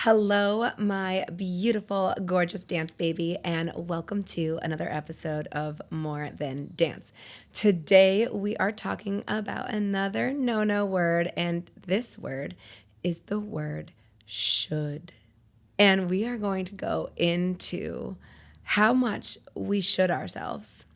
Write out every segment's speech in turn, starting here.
Hello, my beautiful, gorgeous dance baby, and welcome to another episode of More Than Dance. Today, we are talking about another no word, and this word is the word should. And we are going to go into how much we should ourselves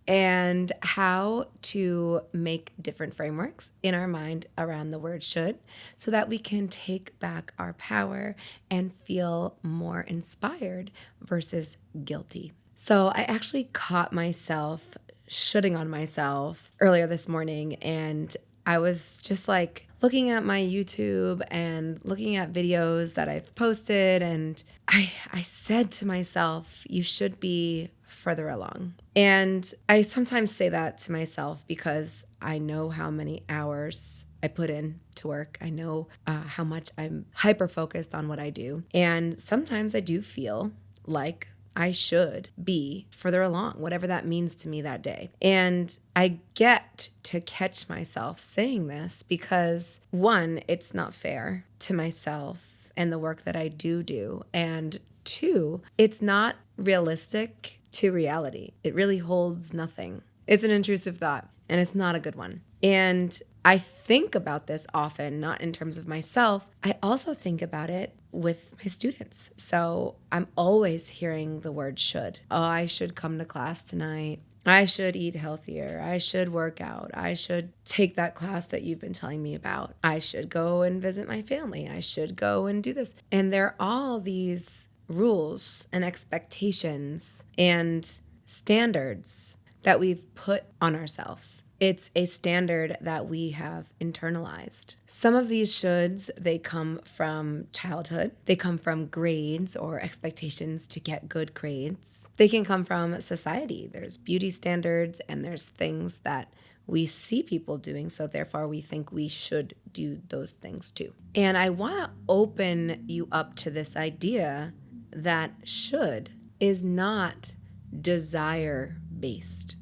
and how to make different frameworks in our mind around the word should so that we can take back our power and feel more inspired versus guilty. So I actually caught myself shoulding on myself earlier this morning, and I was just like looking at my YouTube and looking at videos that I've posted, and I said to myself, you should be further along. And I sometimes say that to myself because I know how many hours I put in to work. I know how much I'm hyper focused on what I do. And sometimes I do feel like I should be further along, whatever that means to me that day. And I get to catch myself saying this because, one, it's not fair to myself and the work that I do. And two, it's not realistic to reality. It really holds nothing. It's an intrusive thought, and it's not a good one. And I think about this often, not in terms of myself. I also think about it with my students. So I'm always hearing the word should. Oh, I should come to class tonight. I should eat healthier. I should work out. I should take that class that you've been telling me about. I should go and visit my family. I should go and do this. And there are all these rules and expectations and standards that we've put on ourselves. It's a standard that we have internalized. Some of these shoulds, they come from childhood. They come from grades or expectations to get good grades. They can come from society. There's beauty standards and there's things that we see people doing, so therefore we think we should do those things too. And I want to open you up to this idea that should is not desire based.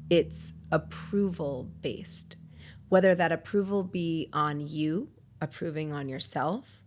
It's approval based. Whether that approval be on you, approving on yourself,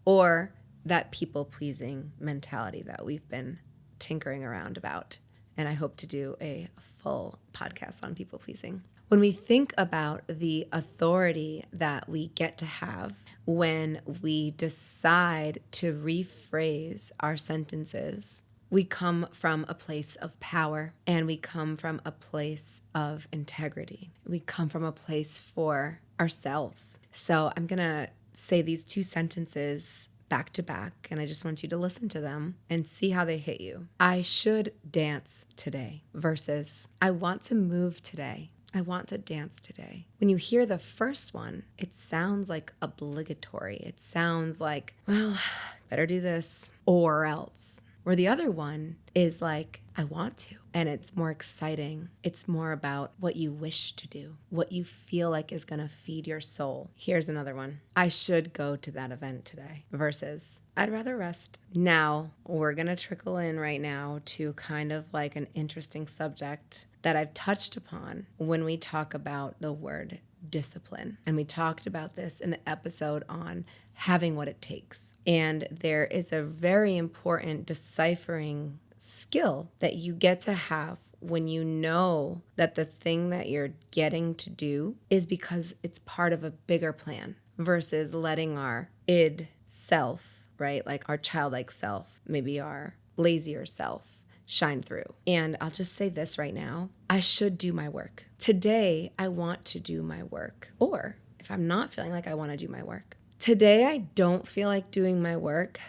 or that people pleasing mentality that we've been tinkering around about. And I hope to do a full podcast on people pleasing. When we think about the authority that we get to have when we decide to rephrase our sentences, we come from a place of power and we come from a place of integrity. We come from a place for ourselves. So I'm going to say these two sentences back to back, and I just want you to listen to them and see how they hit you. I should dance today versus I want to move today. I want to dance today. When you hear the first one, it sounds like obligatory. It sounds like, well, better do this or else. Or the other one is like, I want to. And it's more exciting. It's more about what you wish to do, what you feel like is going to feed your soul. Here's another one. I should go to that event today versus I'd rather rest. Now, we're going to trickle in right now to kind of like an interesting subject that I've touched upon when we talk about the word discipline. And we talked about this in the episode on having what it takes. And there is a very important deciphering skill that you get to have when you know that the thing that you're getting to do is because it's part of a bigger plan versus letting our id self, right? Like our childlike self, maybe our lazier self, shine through. And I'll just say this right now. I should do my work. Today, I want to do my work. Or if I'm not feeling like I want to do my work, today I don't feel like doing my work,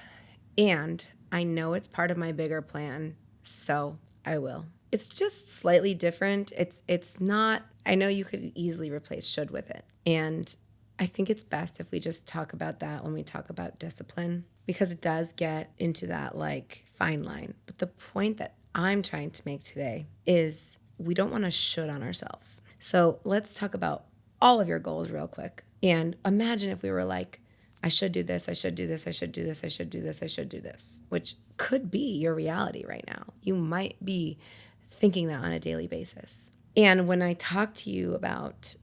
and I know it's part of my bigger plan, so I will. It's just slightly different. It's not, I know you could easily replace should with it. And I think it's best if we just talk about that when we talk about discipline, because it does get into that like fine line. But the point that I'm trying to make today is we don't want to should on ourselves. So let's talk about all of your goals real quick. And imagine if we were like, I should do this, I should do this, I should do this, I should do this, I should do this, which could be your reality right now. You might be thinking that on a daily basis. And when I talk to you about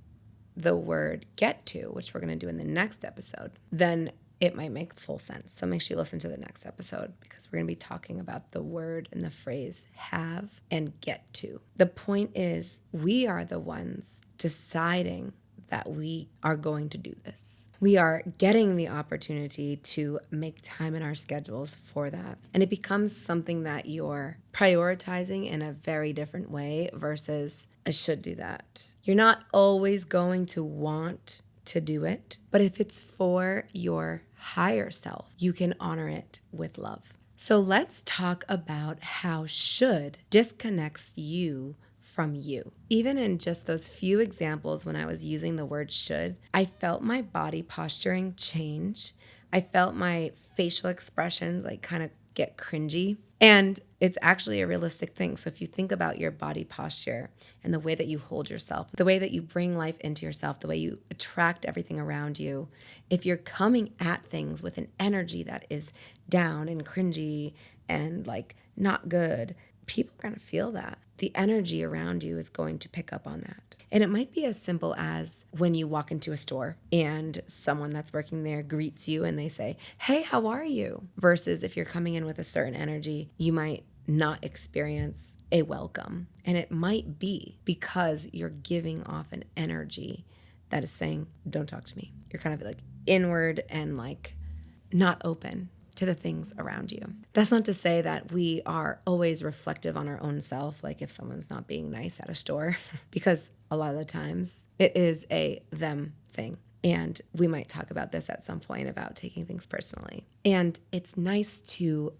the word get to, which we're going to do in the next episode, then it might make full sense. So make sure you listen to the next episode because we're going to be talking about the word and the phrase have and get to. The point is, we are the ones deciding that we are going to do this. We are getting the opportunity to make time in our schedules for that. And it becomes something that you're prioritizing in a very different way versus I should do that. You're not always going to want to do it, but if it's for your higher self, you can honor it with love. So let's talk about how should disconnects you from you. Even in just those few examples when I was using the word should, I felt my body posturing change. I felt my facial expressions like kind of get cringy. And it's actually a realistic thing. So if you think about your body posture and the way that you hold yourself, the way that you bring life into yourself, the way you attract everything around you, if you're coming at things with an energy that is down and cringy and like not good, people are going to feel that. The energy around you is going to pick up on that. And it might be as simple as when you walk into a store and someone that's working there greets you and they say, "Hey, how are you?" Versus if you're coming in with a certain energy, you might not experience a welcome. And it might be because you're giving off an energy that is saying, "Don't talk to me." You're kind of like inward and like not open to the things around you. That's not to say that we are always reflective on our own self, like if someone's not being nice at a store, because a lot of the times it is a them thing. And we might talk about this at some point about taking things personally. And it's nice to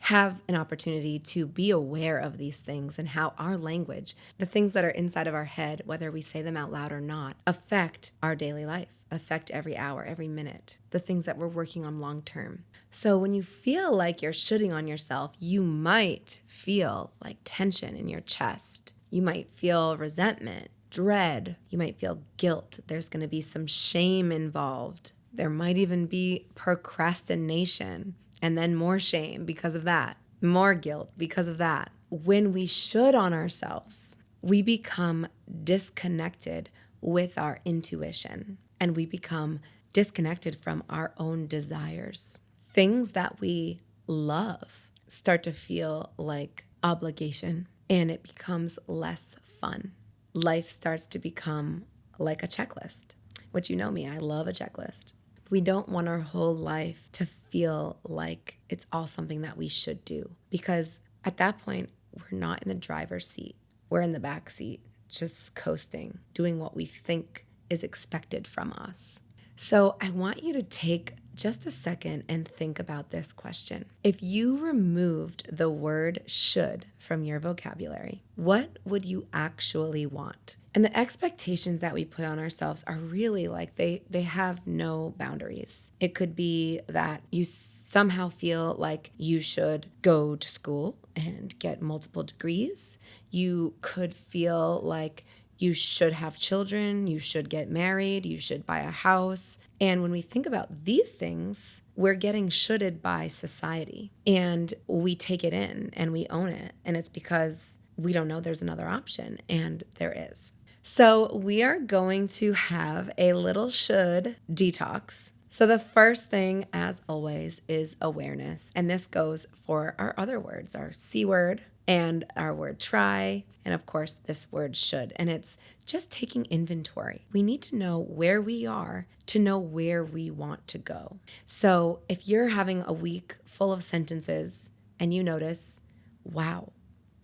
have an opportunity to be aware of these things and how our language, the things that are inside of our head, whether we say them out loud or not, affect our daily life, affect every hour, every minute, the things that we're working on long term. So when you feel like you're shooting on yourself, you might feel like tension in your chest. You might feel resentment, dread. You might feel guilt. There's going to be some shame involved. There might even be procrastination and then more shame because of that, more guilt because of that. When we should on ourselves, we become disconnected with our intuition and we become disconnected from our own desires. Things that we love start to feel like obligation and it becomes less fun. Life starts to become like a checklist, which you know me, I love a checklist. We don't want our whole life to feel like it's all something that we should do because at that point, we're not in the driver's seat. We're in the back seat, just coasting, doing what we think is expected from us. So I want you to take just a second and think about this question. If you removed the word should from your vocabulary, what would you actually want? And the expectations that we put on ourselves are really like they have no boundaries. It could be that you somehow feel like you should go to school and get multiple degrees. You could feel like you should have children, you should get married, you should buy a house. And when we think about these things, we're getting shoulded by society and we take it in and we own it. And it's because we don't know there's another option, and there is. So we are going to have a little should detox. So the first thing, as always, is awareness. And this goes for our other words, our C word and our word try, and of course this word should. And it's just taking inventory. We need to know where we are to know where we want to go. So if you're having a week full of sentences and you notice, wow,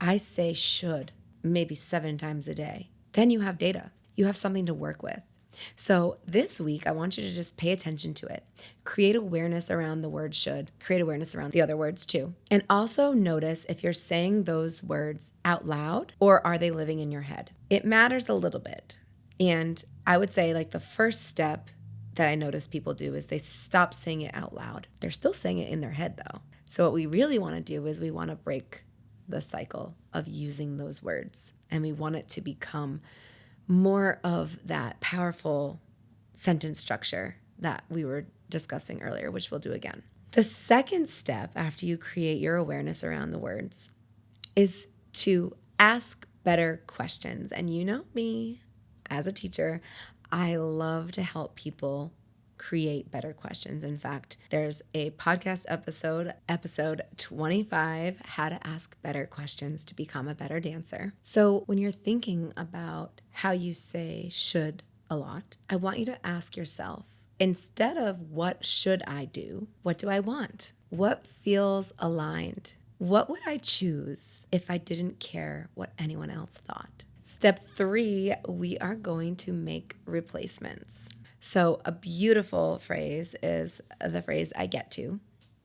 I say should maybe 7 times a day, then you have data. You have something to work with. So this week, I want you to just pay attention to it. Create awareness around the word should. Create awareness around the other words too. And also notice if you're saying those words out loud or are they living in your head. It matters a little bit. And I would say like the first step that I notice people do is they stop saying it out loud. They're still saying it in their head though. So what we really want to do is we want to break the cycle of using those words. And we want it to become more of that powerful sentence structure that we were discussing earlier, which we'll do again. The second step after you create your awareness around the words is to ask better questions. And you know me, as a teacher, I love to help people create better questions. In fact, there's a podcast episode 25, How to Ask Better Questions to Become a Better Dancer. So when you're thinking about how you say should a lot, I want you to ask yourself, instead of what should I do, what do I want? What feels aligned? What would I choose if I didn't care what anyone else thought? Step 3, we are going to make replacements. So a beautiful phrase is the phrase I get to,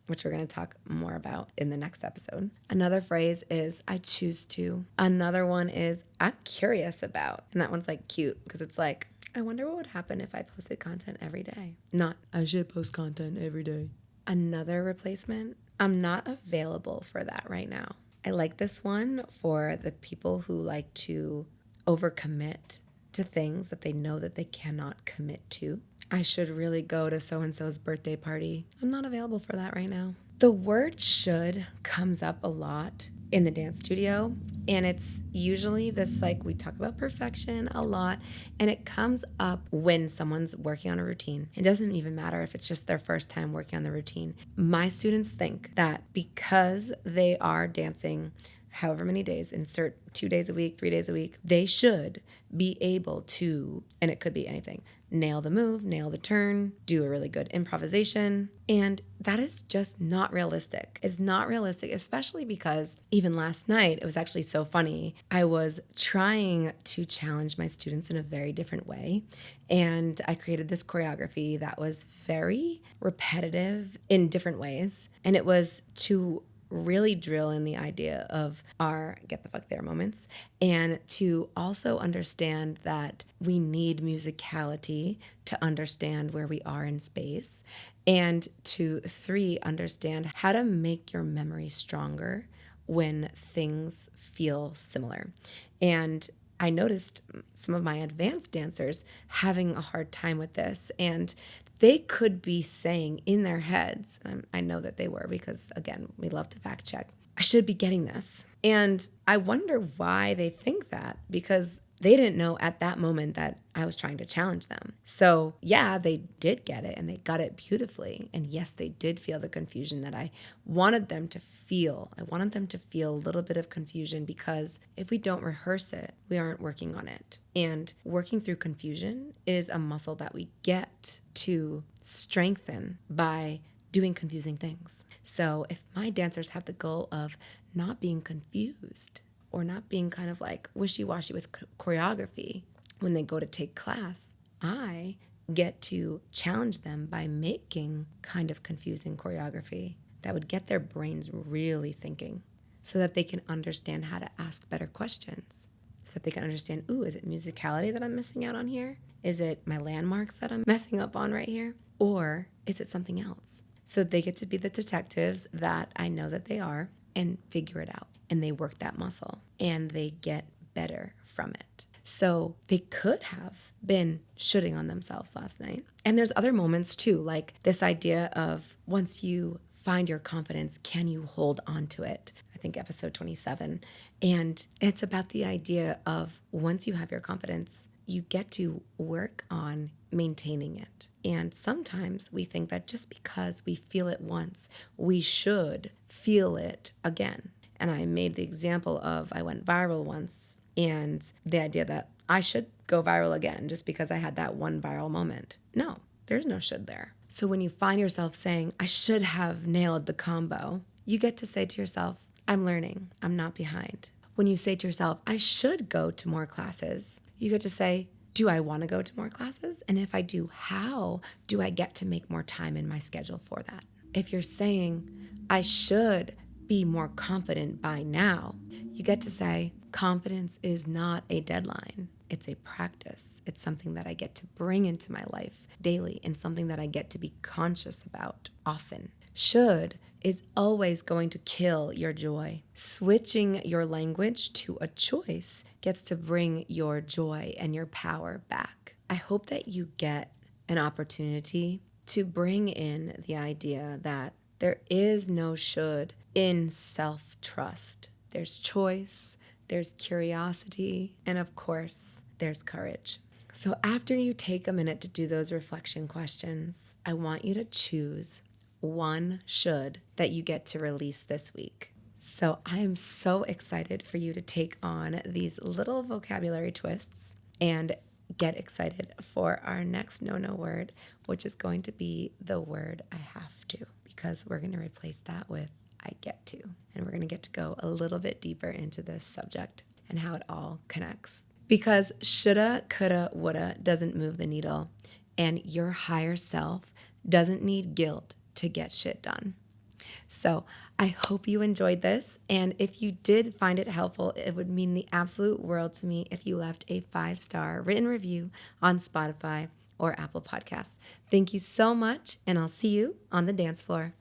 which we're going to talk more about in the next episode. Another phrase is I choose to. Another one is I'm curious about. And that one's like cute because it's like, I wonder what would happen if I posted content every day. Not, I should post content every day. Another replacement, I'm not available for that right now. I like this one for the people who like to overcommit to things that they know that they cannot commit to. I should really go to so-and-so's birthday party. I'm not available for that right now. The word should comes up a lot in the dance studio, and it's usually this, like, we talk about perfection a lot, and it comes up when someone's working on a routine. It doesn't even matter if it's just their first time working on the routine. My students think that because they are dancing however many days, insert 2 days a week, 3 days a week, they should be able to, and it could be anything, nail the move, nail the turn, do a really good improvisation. And that is just not realistic. It's not realistic, especially because even last night, it was actually so funny. I was trying to challenge my students in a very different way. And I created this choreography that was very repetitive in different ways. And it was to really drill in the idea of our get the fuck there moments, and to also understand that we need musicality to understand where we are in space, and to 3, understand how to make your memory stronger when things feel similar. And I noticed some of my advanced dancers having a hard time with this, and they could be saying in their heads, and I know that they were because, again, we love to fact check, I should be getting this. And I wonder why they think that, because they didn't know at that moment that I was trying to challenge them. So yeah, they did get it and they got it beautifully. And yes, they did feel the confusion that I wanted them to feel. I wanted them to feel a little bit of confusion, because if we don't rehearse it, we aren't working on it. And working through confusion is a muscle that we get to strengthen by doing confusing things. So if my dancers have the goal of not being confused, or not being kind of like wishy-washy with choreography when they go to take class, I get to challenge them by making kind of confusing choreography that would get their brains really thinking, so that they can understand how to ask better questions, so that they can understand, ooh, is it musicality that I'm missing out on here? Is it my landmarks that I'm messing up on right here? Or is it something else? So they get to be the detectives that I know that they are and figure it out. And they work that muscle and they get better from it. So they could have been shooting on themselves last night. And there's other moments too, like this idea of once you find your confidence, can you hold on to it? I think episode 27. And it's about the idea of once you have your confidence, you get to work on maintaining it. And sometimes we think that just because we feel it once, we should feel it again. And I made the example of I went viral once, and the idea that I should go viral again just because I had that one viral moment. No, there's no should there. So when you find yourself saying, I should have nailed the combo, you get to say to yourself, I'm learning, I'm not behind. When you say to yourself, I should go to more classes, you get to say, do I want to go to more classes? And if I do, how do I get to make more time in my schedule for that? If you're saying, I should be more confident by now, you get to say, confidence is not a deadline. It's a practice. It's something that I get to bring into my life daily, and something that I get to be conscious about often. Should is always going to kill your joy. Switching your language to a choice gets to bring your joy and your power back. I hope that you get an opportunity to bring in the idea that there is no should in self-trust. There's choice, there's curiosity, and of course, there's courage. So after you take a minute to do those reflection questions, I want you to choose one should that you get to release this week. So I am so excited for you to take on these little vocabulary twists and get excited for our next no word, which is going to be the word I have to, because we're going to replace that with I get to. And we're going to get to go a little bit deeper into this subject and how it all connects. Because shoulda, coulda, woulda doesn't move the needle, and your higher self doesn't need guilt to get shit done. So I hope you enjoyed this. And if you did find it helpful, it would mean the absolute world to me if you left a 5-star written review on Spotify or Apple Podcasts. Thank you so much, and I'll see you on the dance floor.